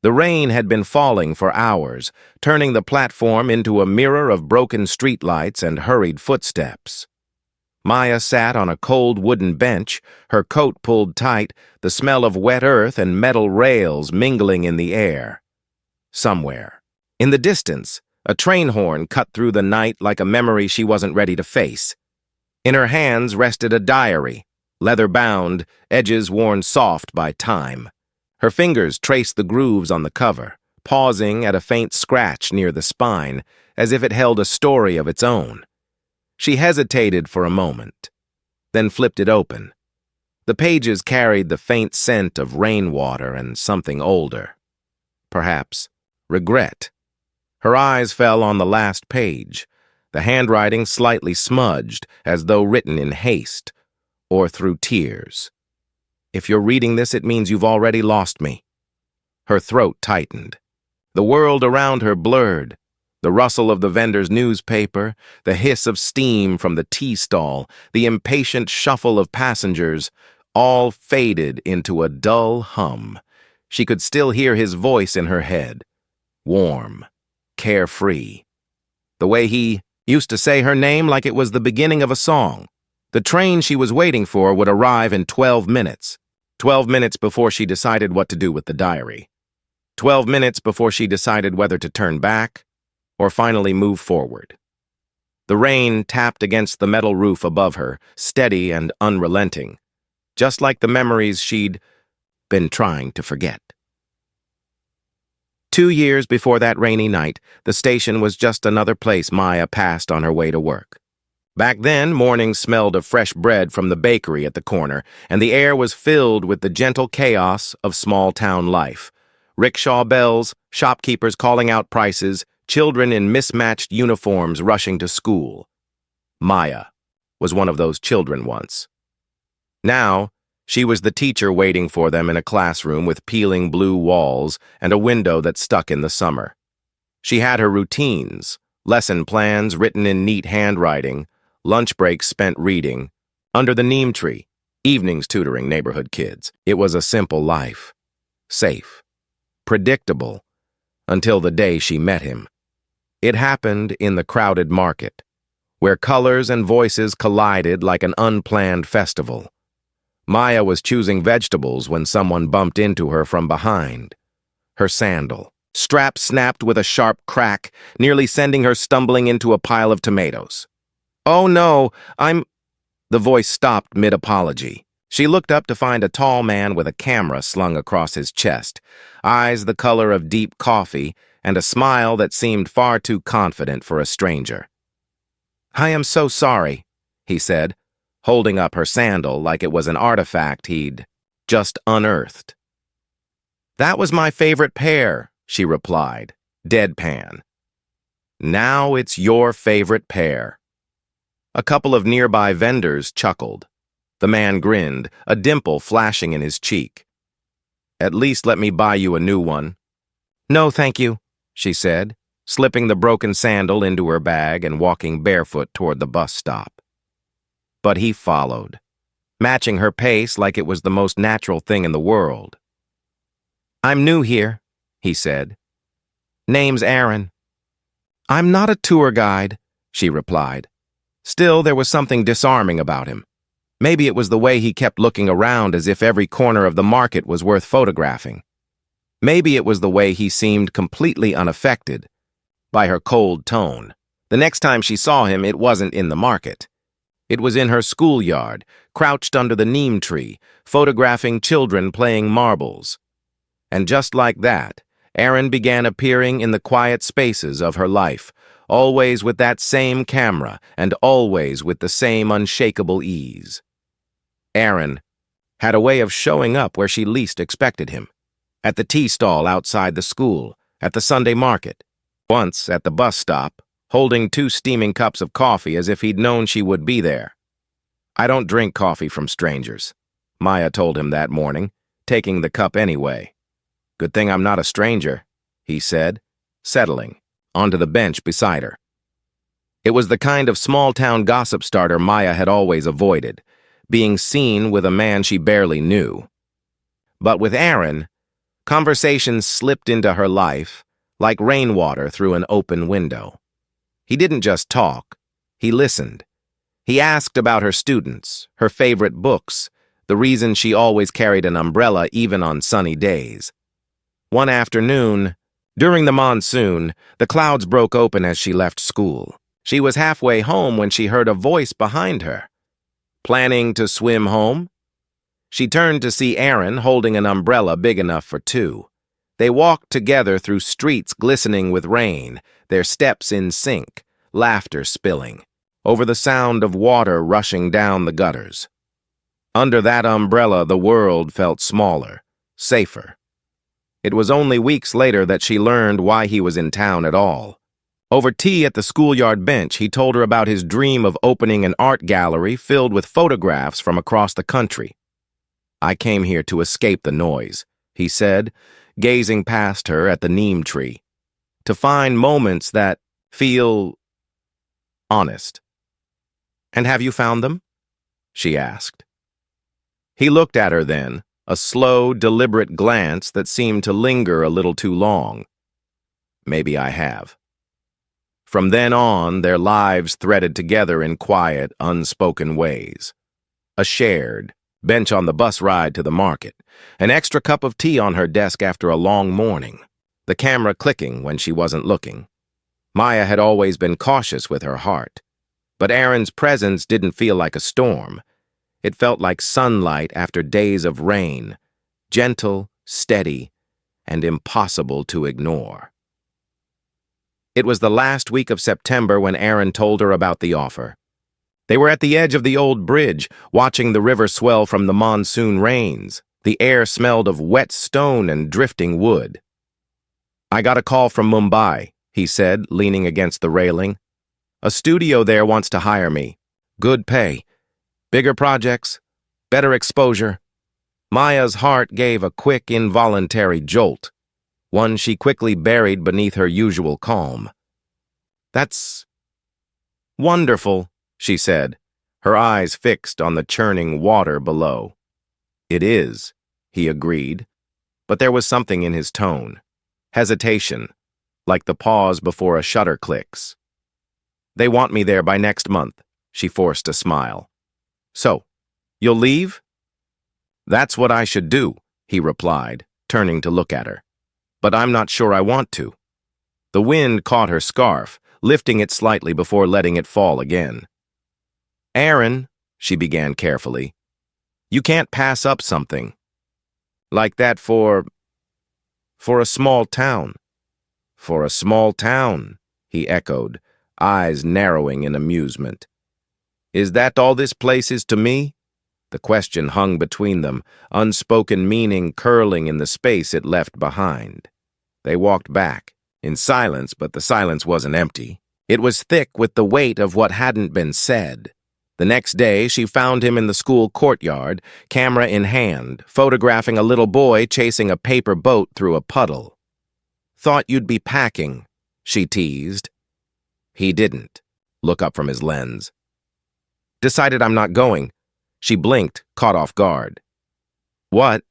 The rain had been falling for hours, turning the platform into a mirror of broken streetlights and hurried footsteps. Maya sat on a cold wooden bench, her coat pulled tight, the smell of wet earth and metal rails mingling in the air. Somewhere, in the distance, a train horn cut through the night like a memory she wasn't ready to face. In her hands rested a diary, leather-bound, edges worn soft by time. Her fingers traced the grooves on the cover, pausing at a faint scratch near the spine, as if it held a story of its own. She hesitated for a moment, then flipped it open. The pages carried the faint scent of rainwater and something older. Perhaps regret. Her eyes fell on the last page, the handwriting slightly smudged, as though written in haste, or through tears. If you're reading this, it means you've already lost me. Her throat tightened. The world around her blurred. The rustle of the vendor's newspaper, the hiss of steam from the tea stall, the impatient shuffle of passengers, all faded into a dull hum. She could still hear his voice in her head. Warm, carefree. The way he used to say her name like it was the beginning of a song. The train she was waiting for would arrive in 12 minutes. 12 minutes before she decided what to do with the diary. 12 minutes before she decided whether to turn back or finally move forward. The rain tapped against the metal roof above her, steady and unrelenting, just like the memories she'd been trying to forget. 2 years before that rainy night, the station was just another place Maya passed on her way to work. Back then, mornings smelled of fresh bread from the bakery at the corner, and the air was filled with the gentle chaos of small-town life. Rickshaw bells, shopkeepers calling out prices, children in mismatched uniforms rushing to school. Maya was one of those children once. Now, she was the teacher waiting for them in a classroom with peeling blue walls and a window that stuck in the summer. She had her routines, lesson plans written in neat handwriting, lunch breaks spent reading, under the neem tree, evenings tutoring neighborhood kids. It was a simple life, safe, predictable, until the day she met him. It happened in the crowded market, where colors and voices collided like an unplanned festival. Maya was choosing vegetables when someone bumped into her from behind. Her sandal. Strap snapped with a sharp crack, nearly sending her stumbling into a pile of tomatoes. "Oh no, The voice stopped mid-apology. She looked up to find a tall man with a camera slung across his chest, eyes the color of deep coffee, and a smile that seemed far too confident for a stranger. "I am so sorry," he said, holding up her sandal like it was an artifact he'd just unearthed. "That was my favorite pair," she replied, deadpan. "Now it's your favorite pair." A couple of nearby vendors chuckled. The man grinned, a dimple flashing in his cheek. "At least let me buy you a new one." "No, thank you," she said, slipping the broken sandal into her bag and walking barefoot toward the bus stop. But he followed, matching her pace like it was the most natural thing in the world. "I'm new here," he said. "Name's Aaron." "I'm not a tour guide," she replied. Still, there was something disarming about him. Maybe it was the way he kept looking around as if every corner of the market was worth photographing. Maybe it was the way he seemed completely unaffected by her cold tone. The next time she saw him, it wasn't in the market. It was in her schoolyard, crouched under the neem tree, photographing children playing marbles. And just like that, Aaron began appearing in the quiet spaces of her life, always with that same camera and always with the same unshakable ease. Aaron had a way of showing up where she least expected him. At the tea stall outside the school, at the Sunday market, once at the bus stop, holding 2 steaming cups of coffee as if he'd known she would be there. "I don't drink coffee from strangers," Maya told him that morning, taking the cup anyway. "Good thing I'm not a stranger," he said, settling onto the bench beside her. It was the kind of small-town gossip starter Maya had always avoided, being seen with a man she barely knew. But with Aaron, Conversations slipped into her life like rainwater through an open window. He didn't just talk, he listened. He asked about her students, her favorite books, the reason she always carried an umbrella even on sunny days. One afternoon, during the monsoon, the clouds broke open as she left school. She was halfway home when she heard a voice behind her. Planning to swim home? She turned to see Aaron holding an umbrella big enough for two. They walked together through streets glistening with rain, their steps in sync, laughter spilling, over the sound of water rushing down the gutters. Under that umbrella, the world felt smaller, safer. It was only weeks later that she learned why he was in town at all. Over tea at the schoolyard bench, he told her about his dream of opening an art gallery filled with photographs from across the country. "I came here to escape the noise," he said, gazing past her at the neem tree, "to find moments that feel honest." "And have you found them?" she asked. He looked at her then, a slow, deliberate glance that seemed to linger a little too long. "Maybe I have." From then on, their lives threaded together in quiet, unspoken ways. A shared bench on the bus ride to the market, an extra cup of tea on her desk after a long morning, the camera clicking when she wasn't looking. Maya had always been cautious with her heart, but Aaron's presence didn't feel like a storm. It felt like sunlight after days of rain, gentle, steady, and impossible to ignore. It was the last week of September when Aaron told her about the offer. They were at the edge of the old bridge, watching the river swell from the monsoon rains. The air smelled of wet stone and drifting wood. "I got a call from Mumbai," he said, leaning against the railing. "A studio there wants to hire me. Good pay. Bigger projects. Better exposure." Maya's heart gave a quick, involuntary jolt, one she quickly buried beneath her usual calm. "That's wonderful," she said, her eyes fixed on the churning water below. "It is," he agreed, but there was something in his tone. Hesitation, like the pause before a shutter clicks. "They want me there by next month," she forced a smile. "So, you'll leave?" "That's what I should do," he replied, turning to look at her. "But I'm not sure I want to." The wind caught her scarf, lifting it slightly before letting it fall again. "Aaron," she began carefully, "you can't pass up something like that for a small town." "For a small town," he echoed, eyes narrowing in amusement. "Is that all this place is to me?" The question hung between them, unspoken meaning curling in the space it left behind. They walked back, in silence, but the silence wasn't empty. It was thick with the weight of what hadn't been said. The next day, she found him in the school courtyard, camera in hand, photographing a little boy chasing a paper boat through a puddle. "Thought you'd be packing," she teased. He didn't look up from his lens. "Decided I'm not going." She blinked, caught off guard. "What?"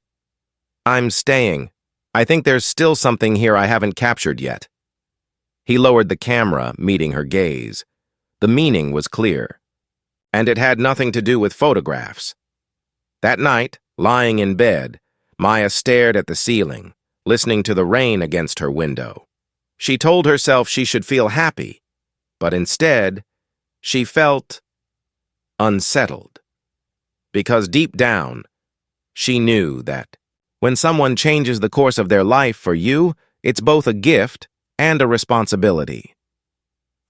"I'm staying. I think there's still something here I haven't captured yet." He lowered the camera, meeting her gaze. The meaning was clear, and it had nothing to do with photographs. That night, lying in bed, Maya stared at the ceiling, listening to the rain against her window. She told herself she should feel happy, but instead, she felt unsettled. Because deep down, she knew that when someone changes the course of their life for you, it's both a gift and a responsibility.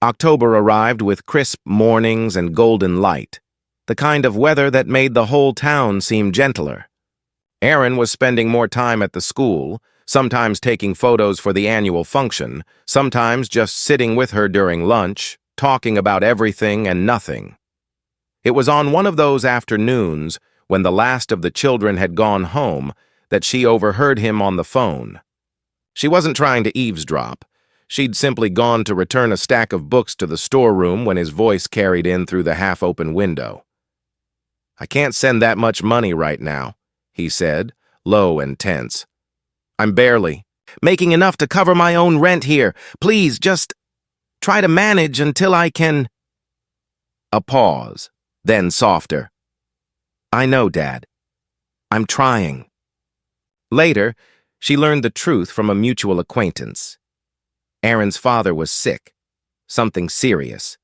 October arrived with crisp mornings and golden light, the kind of weather that made the whole town seem gentler. Aaron was spending more time at the school, sometimes taking photos for the annual function, sometimes just sitting with her during lunch, talking about everything and nothing. It was on one of those afternoons, when the last of the children had gone home, that she overheard him on the phone. She wasn't trying to eavesdrop. She'd simply gone to return a stack of books to the storeroom when his voice carried in through the half-open window. "I can't send that much money right now," he said, low and tense. I'm barely making enough to cover my own rent here. Please, just try to manage until I can—" A pause, then softer. "I know, Dad. I'm trying." Later, she learned the truth from a mutual acquaintance. Aaron's father was sick, something serious.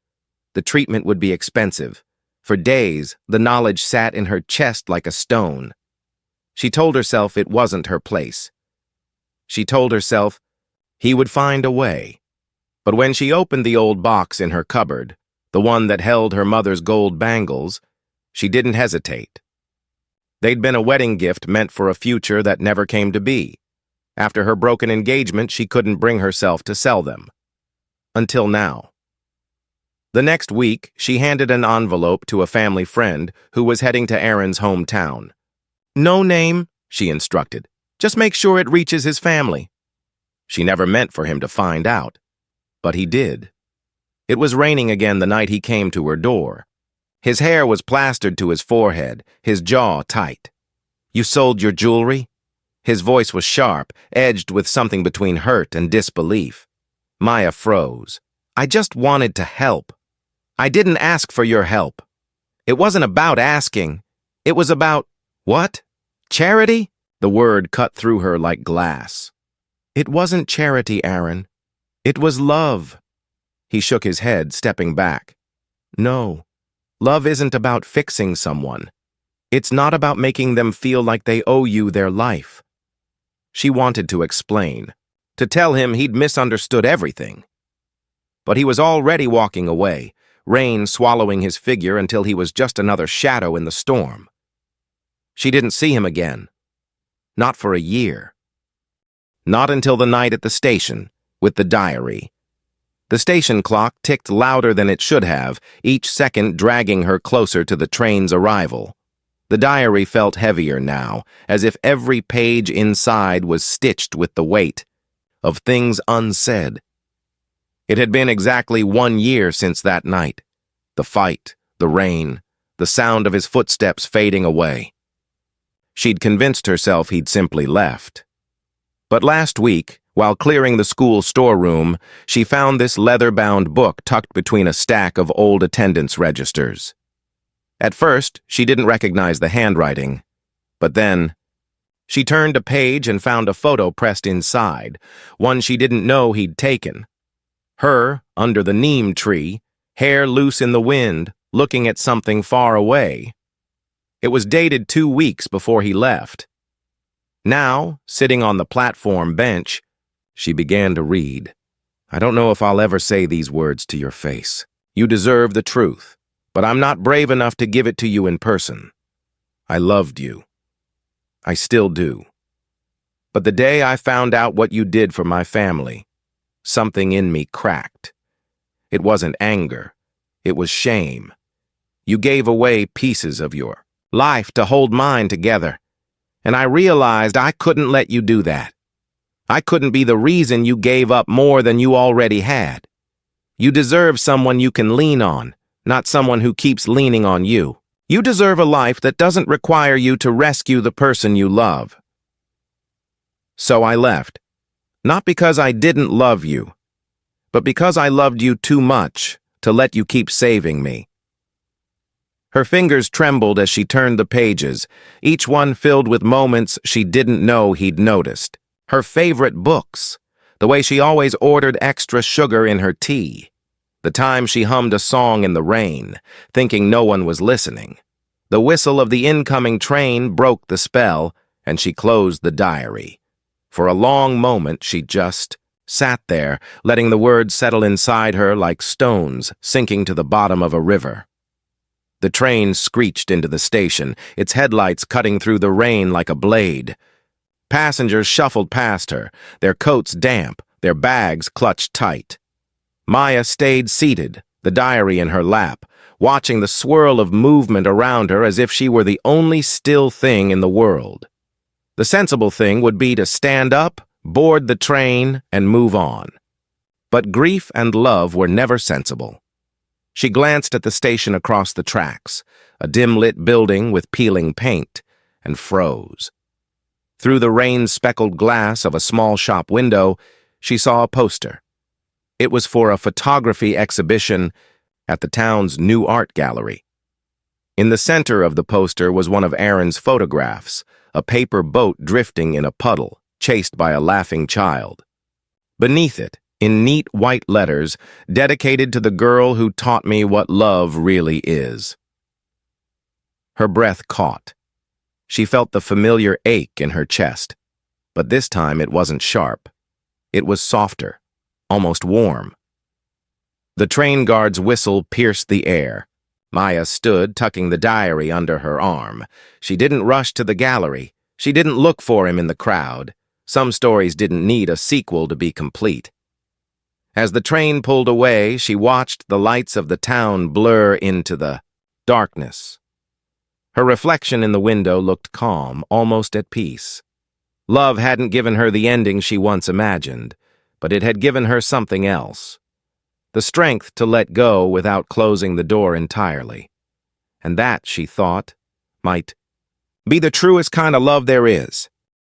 The treatment would be expensive. For days, the knowledge sat in her chest like a stone. She told herself it wasn't her place. She told herself he would find a way. But when she opened the old box in her cupboard, the one that held her mother's gold bangles, she didn't hesitate. They'd been a wedding gift meant for a future that never came to be. After her broken engagement, she couldn't bring herself to sell them. Until now. The next week, she handed an envelope to a family friend who was heading to Aaron's hometown. "No name," she instructed. "Just make sure it reaches his family." She never meant for him to find out. But he did. It was raining again the night he came to her door. His hair was plastered to his forehead, his jaw tight. "You sold your jewelry?" His voice was sharp, edged with something between hurt and disbelief. Maya froze. "I just wanted to help." "I didn't ask for your help." "It wasn't about asking. It was about—" "What? Charity?" The word cut through her like glass. "It wasn't charity, Aaron. It was love." He shook his head, stepping back. "No, love isn't about fixing someone. It's not about making them feel like they owe you their life." She wanted to explain, to tell him he'd misunderstood everything. But he was already walking away, rain swallowing his figure until he was just another shadow in the storm. She didn't see him again. Not for a year. Not until the night at the station, with the diary. The station clock ticked louder than it should have, each second dragging her closer to the train's arrival. The diary felt heavier now, as if every page inside was stitched with the weight of things unsaid. It had been exactly 1 year since that night. The fight, the rain, the sound of his footsteps fading away. She'd convinced herself he'd simply left. But last week, while clearing the school storeroom, she found this leather-bound book tucked between a stack of old attendance registers. At first, she didn't recognize the handwriting. But then, she turned a page and found a photo pressed inside, one she didn't know he'd taken. Her, under the neem tree, hair loose in the wind, looking at something far away. It was dated 2 weeks before he left. Now, sitting on the platform bench, she began to read. "I don't know if I'll ever say these words to your face. You deserve the truth, but I'm not brave enough to give it to you in person. I loved you. I still do. But the day I found out what you did for my family, something in me cracked. It wasn't anger. It was shame. You gave away pieces of your life to hold mine together. And I realized I couldn't let you do that. I couldn't be the reason you gave up more than you already had. You deserve someone you can lean on, not someone who keeps leaning on you. You deserve a life that doesn't require you to rescue the person you love." So I left. Not because I didn't love you, but because I loved you too much to let you keep saving me. Her fingers trembled as she turned the pages, each one filled with moments she didn't know he'd noticed. Her favorite books, the way she always ordered extra sugar in her tea, the time she hummed a song in the rain, thinking no one was listening. The whistle of the incoming train broke the spell, and she closed the diary. For a long moment, she just sat there, letting the words settle inside her like stones sinking to the bottom of a river. The train screeched into the station, its headlights cutting through the rain like a blade. Passengers shuffled past her, their coats damp, their bags clutched tight. Maya stayed seated, the diary in her lap, watching the swirl of movement around her as if she were the only still thing in the world. The sensible thing would be to stand up, board the train, and move on. But grief and love were never sensible. She glanced at the station across the tracks, a dim-lit building with peeling paint, and froze. Through the rain-speckled glass of a small shop window, she saw a poster. It was for a photography exhibition at the town's new art gallery. In the center of the poster was one of Aaron's photographs, a paper boat drifting in a puddle, chased by a laughing child. Beneath it, in neat white letters, dedicated to the girl who taught me what love really is. Her breath caught. She felt the familiar ache in her chest, but this time it wasn't sharp. It was softer, almost warm. The train guard's whistle pierced the air. Maya stood, tucking the diary under her arm. She didn't rush to the gallery. She didn't look for him in the crowd. Some stories didn't need a sequel to be complete. As the train pulled away, she watched the lights of the town blur into the darkness. Her reflection in the window looked calm, almost at peace. Love hadn't given her the ending she once imagined, but it had given her something else. The strength to let go without closing the door entirely. And that, she thought, might be the truest kind of love there is.